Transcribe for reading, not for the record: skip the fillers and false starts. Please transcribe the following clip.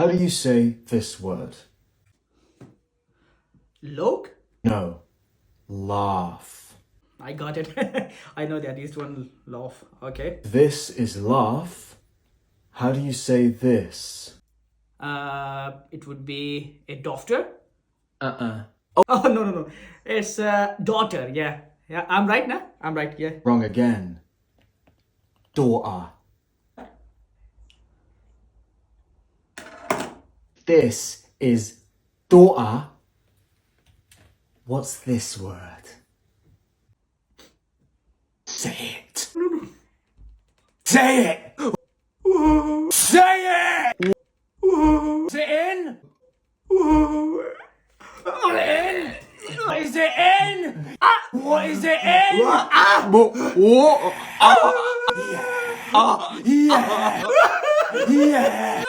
How do you say this word? Look? No. Laugh. I got it. I know that is one laugh. Okay. This is laugh. How do you say this? It would be a doctor. Uh-uh. Oh no. It's daughter. Yeah. Yeah. I'm right now. I'm right. Yeah. Wrong again. Daughter. This is daughter. What's this word? Say it. Say it. Say it. Is it in? In? Is it in? What is it in? Yeah. Yeah. Yeah.